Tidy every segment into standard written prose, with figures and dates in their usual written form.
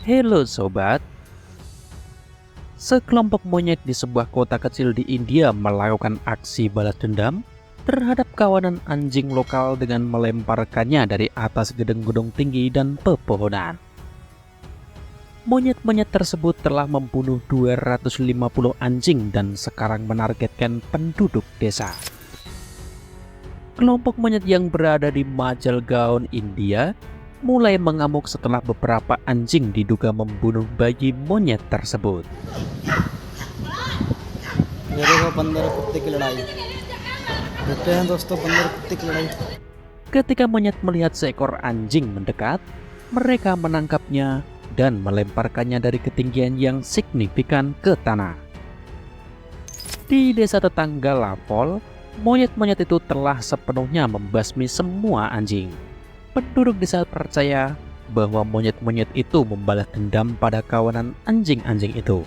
Halo sobat, sekelompok monyet di sebuah kota kecil di India melakukan aksi balas dendam terhadap kawanan anjing lokal dengan melemparkannya dari atas gedung-gedung tinggi dan pepohonan. Monyet-monyet tersebut telah membunuh 250 anjing dan sekarang menargetkan penduduk desa. Kelompok monyet yang berada di Majalgaon, India mulai mengamuk setelah beberapa anjing diduga membunuh bayi monyet tersebut. Ketika monyet melihat seekor anjing mendekat, mereka menangkapnya dan melemparkannya dari ketinggian yang signifikan ke tanah. Di desa tetangga Lavol, monyet-monyet itu telah sepenuhnya membasmi semua anjing. Penduduk desa percaya bahwa monyet-monyet itu membalas dendam pada kawanan anjing-anjing itu.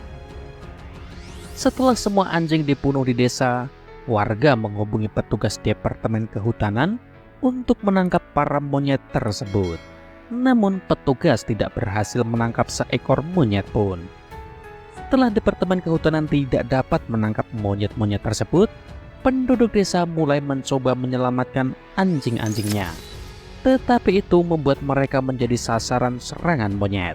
Setelah semua anjing dibunuh di desa, warga menghubungi petugas Departemen Kehutanan untuk menangkap para monyet tersebut. Namun petugas tidak berhasil menangkap seekor monyet pun. Setelah Departemen Kehutanan tidak dapat menangkap monyet-monyet tersebut, penduduk desa mulai mencoba menyelamatkan anjing-anjingnya. Tetapi itu membuat mereka menjadi sasaran serangan monyet.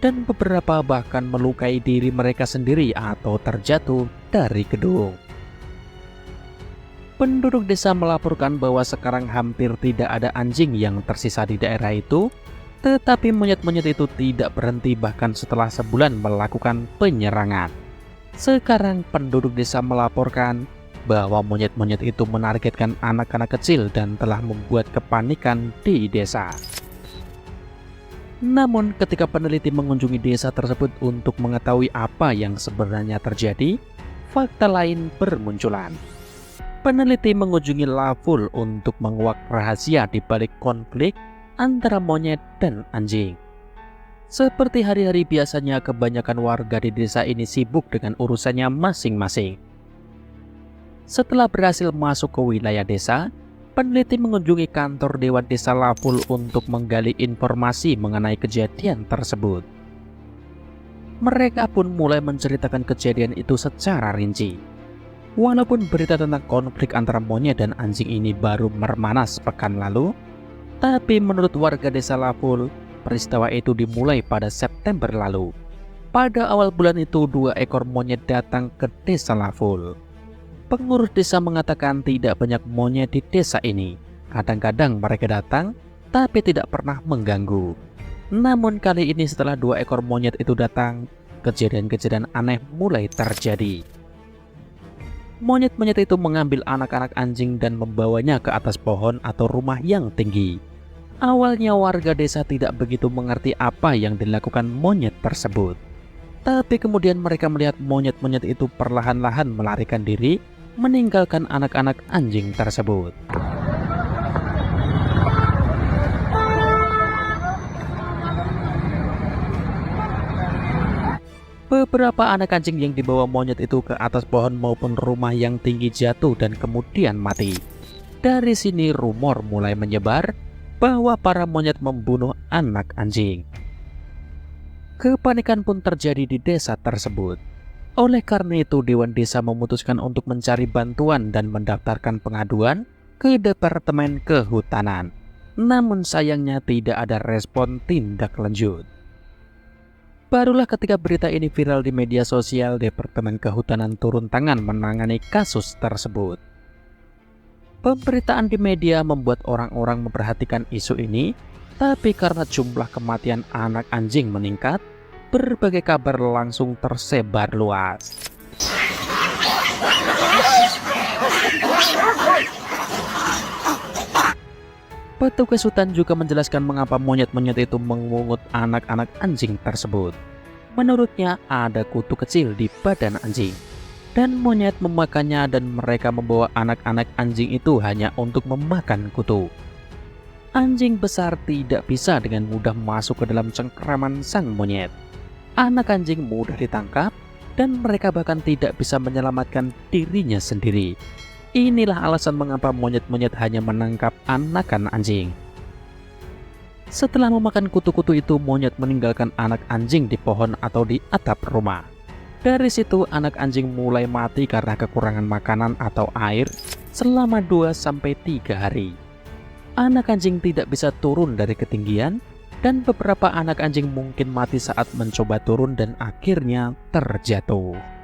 Dan beberapa bahkan melukai diri mereka sendiri atau terjatuh dari gedung. Penduduk desa melaporkan bahwa sekarang hampir tidak ada anjing yang tersisa di daerah itu. Tetapi monyet-monyet itu tidak berhenti bahkan setelah sebulan melakukan penyerangan. Sekarang penduduk desa melaporkan bahwa monyet-monyet itu menargetkan anak-anak kecil dan telah membuat kepanikan di desa. Namun ketika peneliti mengunjungi desa tersebut untuk mengetahui apa yang sebenarnya terjadi, fakta lain bermunculan. Peneliti mengunjungi Lavul untuk menguak rahasia di balik konflik antara monyet dan anjing. Seperti hari-hari biasanya, kebanyakan warga di desa ini sibuk dengan urusannya masing-masing. Setelah berhasil masuk ke wilayah desa, peneliti mengunjungi kantor Dewan Desa Lavul untuk menggali informasi mengenai kejadian tersebut. Mereka pun mulai menceritakan kejadian itu secara rinci. Walaupun berita tentang konflik antara monyet dan anjing ini baru memanas pekan lalu, tapi menurut warga desa Lavul, peristiwa itu dimulai pada September lalu. Pada awal bulan itu, 2 ekor monyet datang ke desa Lavul. Pengurus desa mengatakan tidak banyak monyet di desa ini. Kadang-kadang mereka datang, tapi tidak pernah mengganggu. Namun kali ini setelah 2 ekor monyet itu datang, kejadian-kejadian aneh mulai terjadi. Monyet-monyet itu mengambil anak-anak anjing dan membawanya ke atas pohon atau rumah yang tinggi. Awalnya warga desa tidak begitu mengerti apa yang dilakukan monyet tersebut. Tapi kemudian mereka melihat monyet-monyet itu perlahan-lahan melarikan diri, meninggalkan anak-anak anjing tersebut. Beberapa anak anjing yang dibawa monyet itu ke atas pohon maupun rumah yang tinggi jatuh dan kemudian mati. Dari sini rumor mulai menyebar bahwa para monyet membunuh anak anjing. Kepanikan pun terjadi di desa tersebut. Oleh karena itu, Dewan Desa memutuskan untuk mencari bantuan dan mendaftarkan pengaduan ke Departemen Kehutanan. Namun sayangnya tidak ada respon tindak lanjut. Barulah ketika berita ini viral di media sosial, Departemen Kehutanan turun tangan menangani kasus tersebut. Pemberitaan di media membuat orang-orang memperhatikan isu ini, tapi karena jumlah kematian anak anjing meningkat, berbagai kabar langsung tersebar luas. Petugas hutan juga menjelaskan mengapa monyet-monyet itu memungut anak-anak anjing tersebut. Menurutnya ada kutu kecil di badan anjing, dan monyet memakannya dan mereka membawa anak-anak anjing itu hanya untuk memakan kutu. Anjing besar tidak bisa dengan mudah masuk ke dalam cengkraman sang monyet. Anak anjing mudah ditangkap dan mereka bahkan tidak bisa menyelamatkan dirinya sendiri. Inilah alasan mengapa monyet-monyet hanya menangkap anakan anjing. Setelah memakan kutu-kutu itu, monyet meninggalkan anak anjing di pohon atau di atap rumah. Dari situ anak anjing mulai mati karena kekurangan makanan atau air selama 2-3 hari. Anak anjing tidak bisa turun dari ketinggian, dan beberapa anak anjing mungkin mati saat mencoba turun dan akhirnya terjatuh.